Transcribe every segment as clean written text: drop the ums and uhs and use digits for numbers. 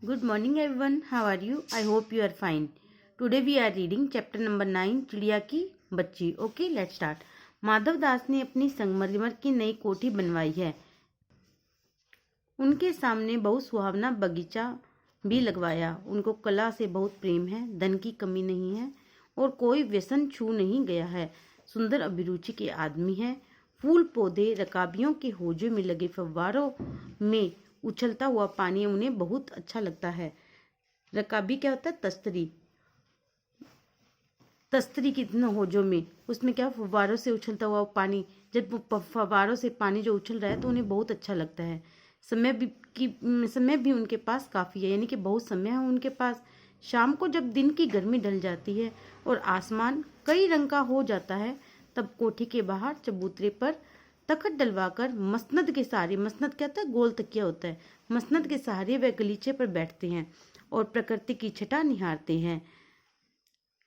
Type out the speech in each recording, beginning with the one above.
Good morning everyone. How are you? I hope you are fine. Today we are reading chapter number 9 चिड़िया की बच्ची. Okay, let's start. Madhav Das ने अपनी संगमरमर की नई कोठी बनवाई है. उनके सामने बहुत सुहावना बगीचा भी लगवाया. उनको कला से बहुत प्रेम है, धन की कमी नहीं है और कोई व्यसन छू नहीं गया है. सुंदर अभिरुचि के आदमी है. फूल पौधे, रकाबियों के होजों में लगे फव्वारों में उछलता हुआ पानी उन्हें बहुत अच्छा लगता है. रकाबी क्या होता है? तस्तरी. तस्तरी कितना होजों में, उसमें क्या फव्वारों से उछलता हुआ पानी, जब फव्वारों से पानी जो उछल रहा है तो उन्हें बहुत अच्छा लगता है. समय भी उनके पास काफ़ी है, यानी कि बहुत समय है उनके पास. शाम को जब दिन की गर्मी ढल जाती है और आसमान कई रंग का हो जाता है, तब कोठी के बाहर चबूतरे पर तखत डलवाकर मसनद के सहारे, मसनद क्या होता है? गोल तकिया होता है. मसनद के सहारे वे गलीचे पर बैठते हैं और प्रकृति की छटा निहारते हैं.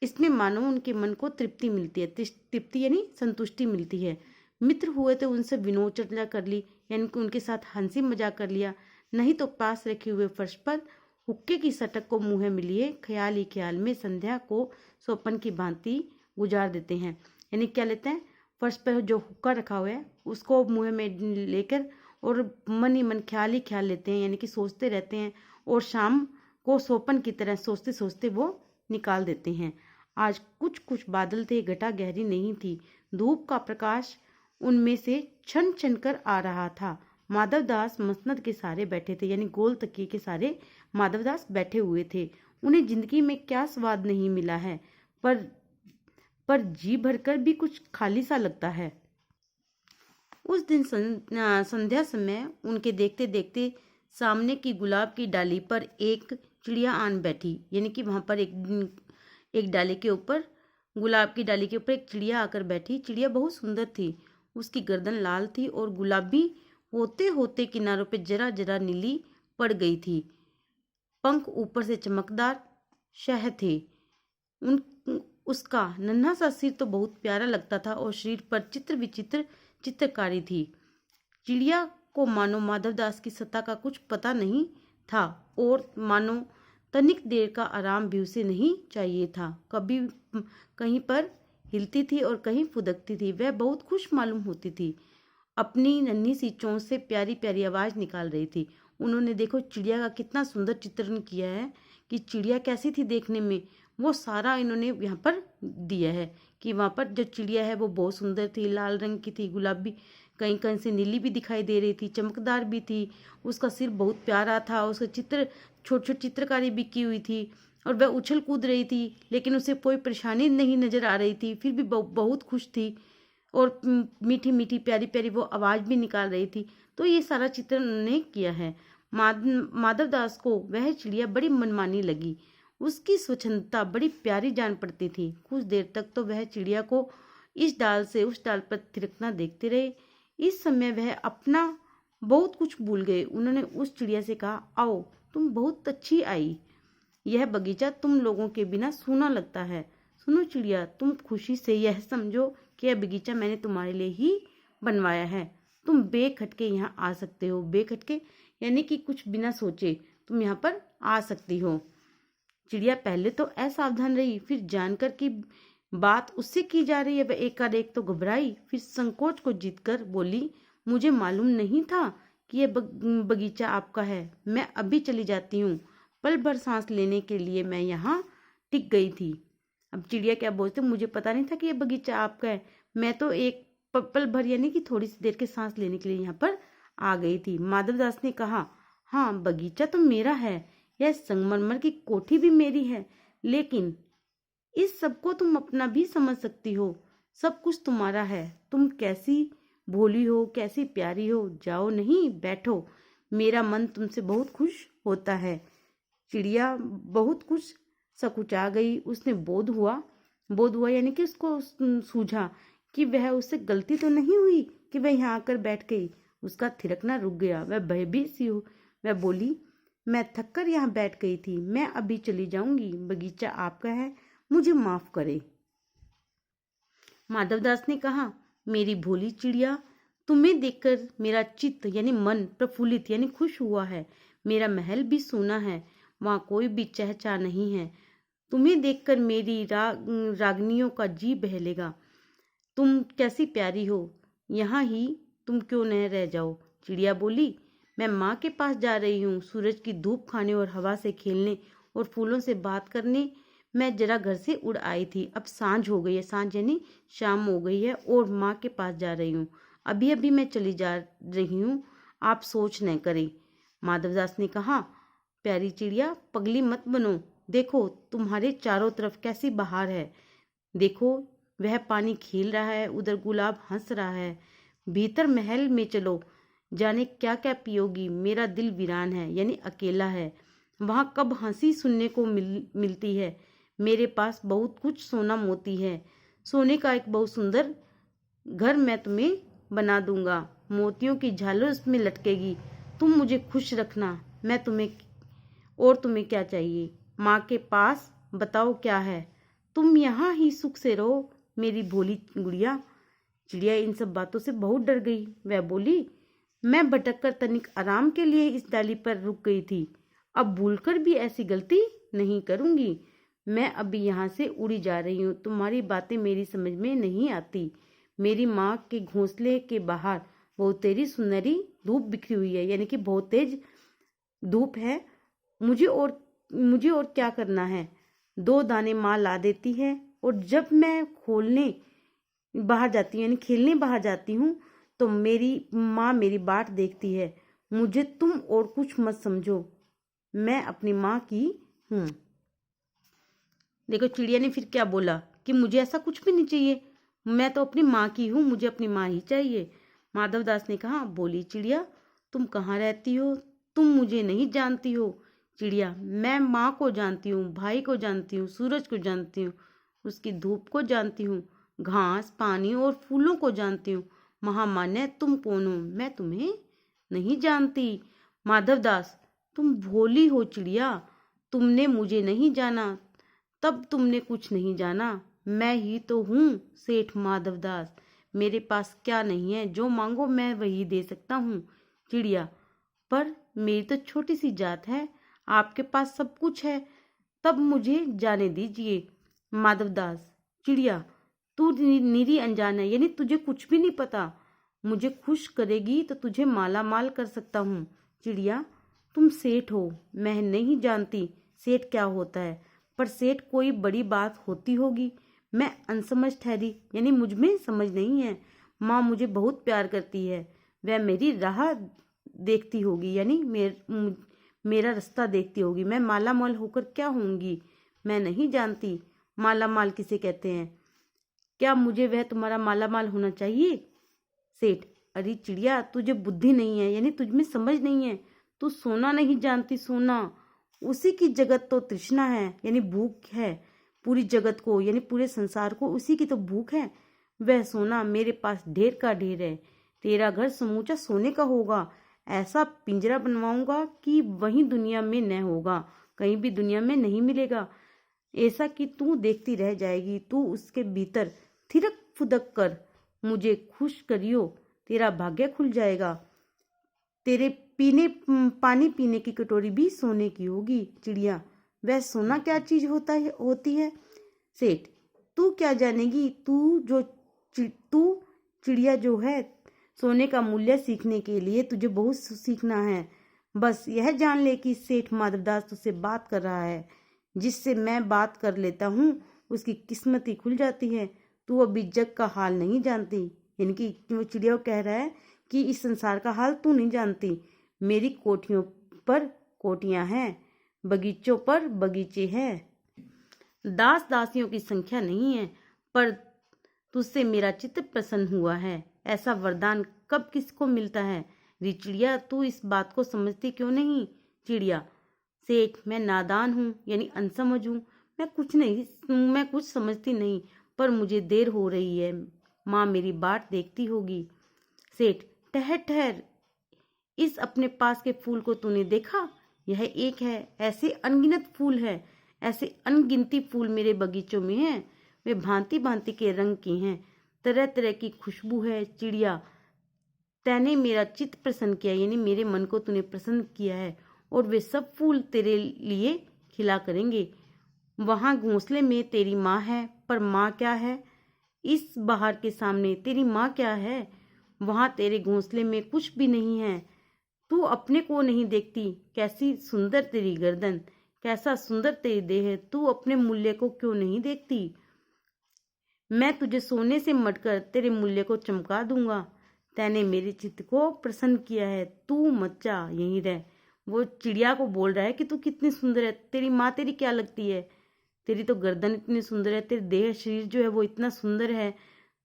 इसमें मानो उनके मन को तृप्ति मिलती है. तृप्ति यानी संतुष्टि मिलती है. मित्र हुए तो उनसे विनोद चर्चा कर ली, यानी कि उनके साथ हंसी मजाक कर लिया. नहीं तो पास रखे हुए फर्श पर हुक्के की सटक को मुँह में लिए ख्याल ही ख्याल में संध्या को सोपन की भांति गुजार देते हैं. यानी क्या लेते हैं? फर्श पर जो हुक्का रखा हुआ है उसको मुँह में लेकर और मन ही मन ख्याल ही ख्याल लेते हैं, यानी कि सोचते रहते हैं और शाम को सोपन की तरह सोचते सोचते वो निकाल देते हैं. आज कुछ कुछ बादल थे, घटा गहरी नहीं थी. धूप का प्रकाश उनमें से छन छन कर आ रहा था. माधवदास मसनद के सहारे बैठे थे, यानी गोल तकिए के सहारे माधवदास बैठे हुए थे. उन्हें जिंदगी में क्या स्वाद नहीं मिला है, पर जी भरकर भी कुछ खाली सा लगता है. उस दिन संध्या समय उनके देखते देखते सामने की गुलाब की डाली पर एक चिड़िया आन बैठी. यानी कि वहां पर एक डाली के ऊपर, गुलाब की डाली के ऊपर एक चिड़िया आकर बैठी. चिड़िया बहुत सुंदर थी. उसकी गर्दन लाल थी और गुलाबी होते होते किनारों पे जरा जरा नीली पड़ गई थी. पंख ऊपर से चमकदार शह थे. उसका नन्हा सा सिर तो बहुत प्यारा लगता था और शरीर पर चित्र विचित्र चित्रकारी थी. चिड़िया को मानो माधवदास की सत्ता का कुछ पता नहीं था और मानो तनिक देर का आराम भी उसे नहीं चाहिए था. कभी कहीं पर हिलती थी और कहीं फुदकती थी. वह बहुत खुश मालूम होती थी. अपनी नन्ही सी चोंच से प्यारी प्यारी आवाज निकाल रही थी. उन्होंने देखो चिड़िया का कितना सुंदर चित्रण किया है कि चिड़िया कैसी थी देखने में, वो सारा इन्होंने यहाँ पर दिया है कि वहाँ पर जो चिड़िया है वो बहुत सुंदर थी, लाल रंग की थी, गुलाबी, कहीं कहीं से नीली भी दिखाई दे रही थी, चमकदार भी थी. उसका सिर बहुत प्यारा था, उसका चित्र छोटी छोटी चित्रकारी भी की हुई थी और वह उछल कूद रही थी, लेकिन उसे कोई परेशानी नहीं नजर आ रही थी. फिर भी बहुत खुश थी और मीठी मीठी प्यारी प्यारी वो आवाज़ भी निकाल रही थी. तो ये सारा चित्र उन्होंने किया है. माधवदास को वह चिड़िया बड़ी मनमानी लगी. उसकी स्वच्छंदता बड़ी प्यारी जान पड़ती थी. कुछ देर तक तो वह चिड़िया को इस डाल से उस डाल पर थिरकना देखते रहे. इस समय वह अपना बहुत कुछ भूल गए. उन्होंने उस चिड़िया से कहा, आओ, तुम बहुत अच्छी आई. यह बगीचा तुम लोगों के बिना सूना लगता है. सुनो चिड़िया, तुम खुशी से यह समझो कि यह बगीचा मैंने तुम्हारे लिए ही बनवाया है. तुम बेखटके यहाँ आ सकते हो. बेखटके यानी कि कुछ बिना सोचे तुम यहाँ पर आ सकती हो. चिड़िया पहले तो असावधान रही, फिर जानकर कि बात उससे की जा रही है वह एकाएक तो घबराई. फिर संकोच को जीतकर बोली, मुझे मालूम नहीं था कि यह बगीचा आपका है. मैं अभी चली जाती हूँ. पल भर सांस लेने के लिए मैं यहाँ टिक गई थी. अब चिड़िया क्या बोलते, मुझे पता नहीं था कि यह बगीचा आपका है. मैं तो एक पल भर यानी कि थोड़ी सी देर के सांस लेने के लिए यहाँ पर आ गई थी. माधवदास ने कहा, हाँ, बगीचा तो मेरा है, यह संगमरमर की कोठी भी मेरी है, लेकिन इस सबको तुम अपना भी समझ सकती हो. सब कुछ तुम्हारा है. तुम कैसी भोली हो, कैसी प्यारी हो. जाओ, नहीं बैठो, मेरा मन तुमसे बहुत खुश होता है. चिड़िया बहुत कुछ सकुचा गई. उसने बोध हुआ यानी कि उसको सूझा कि वह उससे गलती तो नहीं हुई कि वह यहाँ आकर बैठ गई. उसका थिरकना रुक गया. वह भयभीत सी हो. वह बोली, मैं थक कर यहाँ बैठ गई थी. मैं अभी चली जाऊंगी. बगीचा आपका है, मुझे माफ करे. माधवदास ने कहा, मेरी भोली चिड़िया, तुम्हें देखकर मेरा चित्त यानी मन प्रफुल्लित यानी खुश हुआ है. मेरा महल भी सूना है. वहाँ कोई भी चहचहा नहीं है। तुम्हें देखकर मेरी रागनियों का जी बहलेगा। तुम कैसी प्यारी हो, यहाँ ही तुम क्यों न रह जाओ। चिड़िया बोली, मैं माँ के पास जा रही हूँ, सूरज की धूप खाने और हवा से खेलने और फूलों से बात करने। मैं जरा घर से उड़ आई थी, अब सांझ हो गई है, सांझ यानी शाम हो गई है, और माँ के पास जा रही हूँ। अभी अभी मैं चली जा रही हूँ, आप सोच न करें। माधवदास ने कहा, प्यारी चिड़िया, पगली मत बनो। देखो तुम्हारे चारों तरफ कैसी बहार है। देखो वह पानी खेल रहा है, उधर गुलाब हंस रहा है। भीतर महल में चलो, जाने क्या क्या पियोगी। मेरा दिल वीरान है, यानी अकेला है। वहाँ कब हंसी सुनने को मिलती है। मेरे पास बहुत कुछ सोना मोती है। सोने का एक बहुत सुंदर घर मैं तुम्हें बना दूंगा। मोतियों की झालर उसमें लटकेगी। तुम मुझे खुश रखना। मैं तुम्हें क्या चाहिए। माँ के पास बताओ क्या है। तुम यहाँ ही सुख से रहो मेरी भोली गुड़िया। चिड़िया इन सब बातों से बहुत डर गई। वह बोली, मैं भटक कर तनिक आराम के लिए इस डाली पर रुक गई थी। अब भूलकर भी ऐसी गलती नहीं करूंगी। मैं अभी यहाँ से उड़ी जा रही हूँ। तुम्हारी बातें मेरी समझ में नहीं आती। मेरी माँ के घोंसले के बाहर बहुत तेरी सुनहरी धूप बिखरी हुई है, यानी कि बहुत तेज धूप है। मुझे और क्या करना है। 2 दाने माँ ला देती है, और जब मैं खोलने बाहर जाती हूँ, यानी खेलने बाहर जाती हूँ, तो मेरी माँ मेरी बाट देखती है। मुझे तुम और कुछ मत समझो, मैं अपनी माँ की हूँ। देखो चिड़िया ने फिर क्या बोला कि मुझे ऐसा कुछ भी नहीं चाहिए, मैं तो अपनी माँ की हूँ, मुझे अपनी माँ ही चाहिए। माधवदास ने कहा, बोली चिड़िया, तुम कहाँ रहती हो। तुम मुझे नहीं जानती हो। चिड़िया, मैं माँ को जानती हूँ, भाई को जानती हूँ, सूरज को जानती हूँ, उसकी धूप को जानती हूँ, घास पानी और फूलों को जानती हूँ। महामान्य, तुम कौन हो, मैं तुम्हें नहीं जानती। माधवदास, तुम भोली हो चिड़िया, तुमने मुझे नहीं जाना, तब तुमने कुछ नहीं जाना। मैं ही तो हूँ सेठ माधवदास। मेरे पास क्या नहीं है, जो मांगो मैं वही दे सकता हूँ। चिड़िया, पर मेरी तो छोटी सी जात है, आपके पास सब कुछ है, तब मुझे जाने दीजिए। माधवदास, चिड़िया, तू निरी अनजान है, यानी तुझे कुछ भी नहीं पता। मुझे खुश करेगी तो तुझे माला माल कर सकता हूँ। चिड़िया, तुम सेठ हो, मैं नहीं जानती सेठ क्या होता है, पर सेठ कोई बड़ी बात होती होगी। मैं अनसमझ ठहरी, यानी मुझ में समझ नहीं है। माँ मुझे बहुत प्यार करती है, वह मेरी राह देखती होगी, यानी मेरा रास्ता देखती होगी। मैं माला माल होकर क्या होंगी, मैं नहीं जानती। माला माल किसे कहते हैं, क्या मुझे वह तुम्हारा माला माल होना चाहिए। सेठ, अरे चिड़िया, तुझे बुद्धि नहीं है, यानी तुझ में समझ नहीं है। तू सोना नहीं जानती। सोना, उसी की जगत तो तृष्णा है, यानी भूख है। पूरी जगत को, यानी पूरे संसार को उसी की तो भूख है। वह सोना मेरे पास ढेर का ढेर है। तेरा घर समूचा सोने का होगा। ऐसा पिंजरा बनवाऊंगा कि वहीं दुनिया में न होगा, कहीं भी दुनिया में नहीं मिलेगा। ऐसा कि तू देखती रह जाएगी। तू उसके भीतर थिरक फुदक कर मुझे खुश करियो, तेरा भाग्य खुल जाएगा। तेरे पानी पीने की कटोरी भी सोने की होगी। चिड़िया, वह सोना क्या चीज होती है। सेठ, तू क्या जानेगी। तू चिड़िया जो है, सोने का मूल्य सीखने के लिए तुझे बहुत सीखना है। बस यह जान ले कि सेठ माधवदास तुझसे बात कर रहा है। जिससे मैं बात कर लेता हूँ उसकी किस्मत ही खुल जाती है। तू अभी जग का हाल नहीं जानती, यानी कि वो चिड़िया कह रहा है कि इस संसार का हाल तू नहीं जानती। मेरी कोठियों पर कोठियां हैं, बगीचों पर बगीचे हैं। दास दासियों की संख्या नहीं है, पर तुझसे मेरा चित्त प्रसन्न हुआ है। ऐसा वरदान कब किसको मिलता है। री चिड़िया, तू इस बात को समझती क्यों नहीं। चिड़िया, सेठ, मैं नादान हूँ, यानी अनसमझ हूँ। मैं कुछ समझती नहीं, पर मुझे देर हो रही है। माँ मेरी बाट देखती होगी। सेठ, ठहर ठहर, इस अपने पास के फूल को तूने देखा। यह एक है, ऐसे अनगिनत फूल है, ऐसे अनगिनती फूल मेरे बगीचों में हैं। वे भांति भांति के रंग के हैं, तरह तरह की खुशबू है। चिड़िया, तैने मेरा चित्त प्रसन्न किया, यानी मेरे मन को तूने प्रसन्न किया है, और वे सब फूल तेरे लिए खिला करेंगे। वहाँ घोंसले में तेरी माँ है, पर माँ क्या है? इस बहार के सामने तेरी माँ क्या है? वहाँ तेरे घोंसले में कुछ भी नहीं है। तू अपने को नहीं देखती? कैसी सुंदर तेरी गर्दन, कैसा सुंदर तेरी देह, तू अपने मूल्य को क्यों नहीं देखती? मैं तुझे सोने से मढ़कर तेरे मूल्य को चमका दूंगा। तैने मेरे चित्त को प्रसन्न किया है, तू मत जा, यहीं रह। वो चिड़िया को बोल रहा है कि तू कितनी सुंदर है, तेरी माँ तेरी क्या लगती है? तेरी तो गर्दन इतनी सुंदर है, तेरी देह शरीर जो है वो इतना सुंदर है,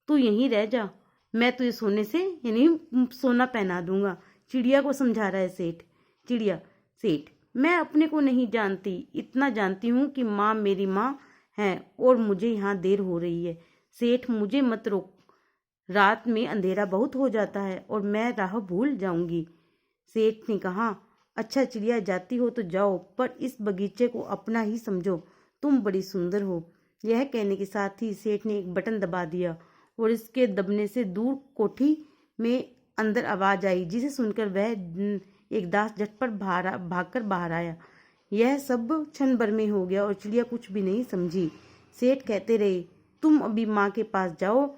तू यहीं रह जा। मैं तुझे सोने से यानी सोना पहना दूंगा। चिड़िया को समझा रहा है सेठ। चिड़िया, सेठ, मैं अपने को नहीं जानती, इतना जानती हूँ कि माँ मेरी माँ है और मुझे यहाँ देर हो रही है। सेठ, मुझे मत रोक, रात में अंधेरा बहुत हो जाता है और मैं राह भूल जाऊंगी। सेठ ने कहा, अच्छा चिड़िया, जाती हो तो जाओ, पर इस बगीचे को अपना ही समझो, तुम बड़ी सुंदर हो। यह कहने के साथ ही सेठ ने एक बटन दबा दिया और इसके दबने से दूर कोठी में अंदर आवाज आई, जिसे सुनकर वह एक दास झटपट भागकर बाहर आया। यह सब क्षण भर में हो गया और चिड़िया कुछ भी नहीं समझी। सेठ कहते रहे, तुम अभी माँ के पास जाओ,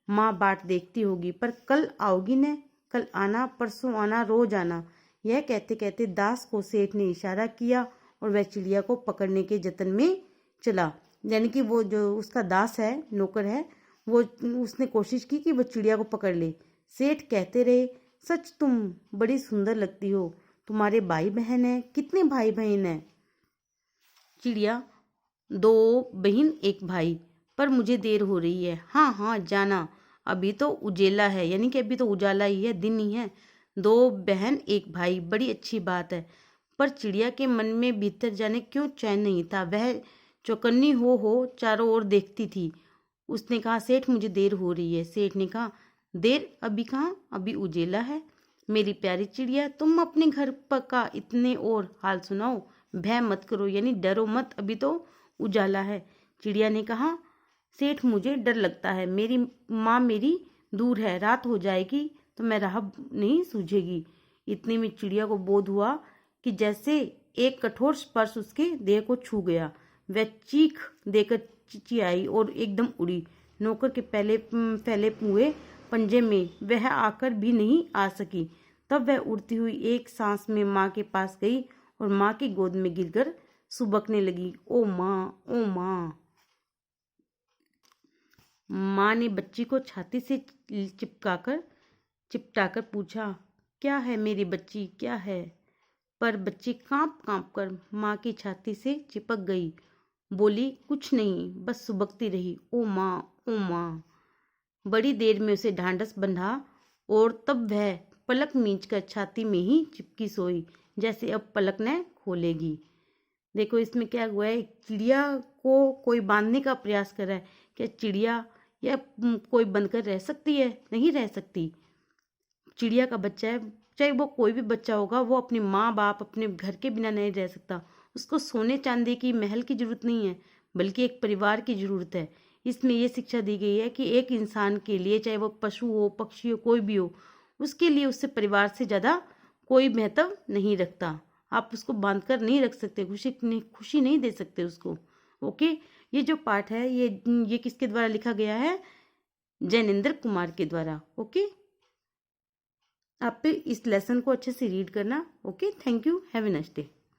माँ बाट देखती होगी, पर कल आओगी न? कल आना, परसों आना, रोज आना। यह कहते कहते दास को सेठ ने इशारा किया और वह चिड़िया को पकड़ने के जतन में चला। यानी कि वो जो उसका दास है, नौकर है, वो उसने कोशिश की कि वो चिड़िया को पकड़ ले। सेठ कहते रहे, सच तुम बड़ी सुंदर लगती हो। तुम्हारे भाई बहन है? कितने भाई बहन है? चिड़िया, 2 बहन 1 भाई, पर मुझे देर हो रही है। हाँ हाँ, जाना, अभी तो उजेला है, यानी कि अभी तो उजाला ही है, दिन ही है। 2 बहन 1 भाई, बड़ी अच्छी बात है। पर चिड़िया के मन में भीतर जाने क्यों चैन नहीं था। वह चौकन्नी हो चारों ओर देखती थी। उसने कहा, सेठ मुझे देर हो रही है। सेठ ने कहा, देर अभी कहाँ, अभी उजेला है। मेरी प्यारी चिड़िया, तुम अपने घर का इतने और हाल सुनाओ, भय मत करो, यानी डरो मत, अभी तो उजाला है। चिड़िया ने कहा, सेठ मुझे डर लगता है, मेरी माँ मेरी दूर है, रात हो जाएगी तो मैं राह नहीं सूझेगी। इतने में चिड़िया को बोध हुआ कि जैसे एक कठोर स्पर्श उसके देह को छू गया। वह चीख देकर चिचियाई और एकदम उड़ी। नौकर के फैले हुए पंजे में वह आकर भी नहीं आ सकी। तब वह उड़ती हुई एक सांस में माँ के पास गई और माँ की गोद में गिरकर सुबकने लगी। ओ माँ, ओ माँ। माँ ने बच्ची को छाती से चिपटाकर पूछा, क्या है मेरी बच्ची, क्या है? पर बच्ची कांप कांप कर माँ की छाती से चिपक गई। बोली, कुछ नहीं, बस सुबकती रही। ओ माँ, ओ माँ। बड़ी देर में उसे ढांढस बंधा और तब वह पलक मींचकर छाती में ही चिपकी सोई, जैसे अब पलक न खोलेगी। देखो इसमें क्या हुआ है, चिड़िया को कोई बांधने का प्रयास कर रहा है। क्या चिड़िया या कोई बंधकर रह सकती है? नहीं रह सकती। चिड़िया का बच्चा है, चाहे वो कोई भी बच्चा होगा, वो अपने माँ बाप, अपने घर के बिना नहीं रह सकता। उसको सोने चांदी की महल की जरूरत नहीं है, बल्कि एक परिवार की जरूरत है। इसमें यह शिक्षा दी गई है कि एक इंसान के लिए, चाहे वो पशु हो, पक्षी हो, कोई भी हो, उसके लिए उससे परिवार से ज़्यादा कोई महत्व नहीं रखता। आप उसको बांध कर नहीं रख सकते, खुशी नहीं दे सकते उसको। ओके, ये जो पाठ है ये किसके द्वारा लिखा गया है? जैनेंद्र कुमार के द्वारा। ओके, आप इस लेसन को अच्छे से रीड करना। Okay, thank you, have a nice day.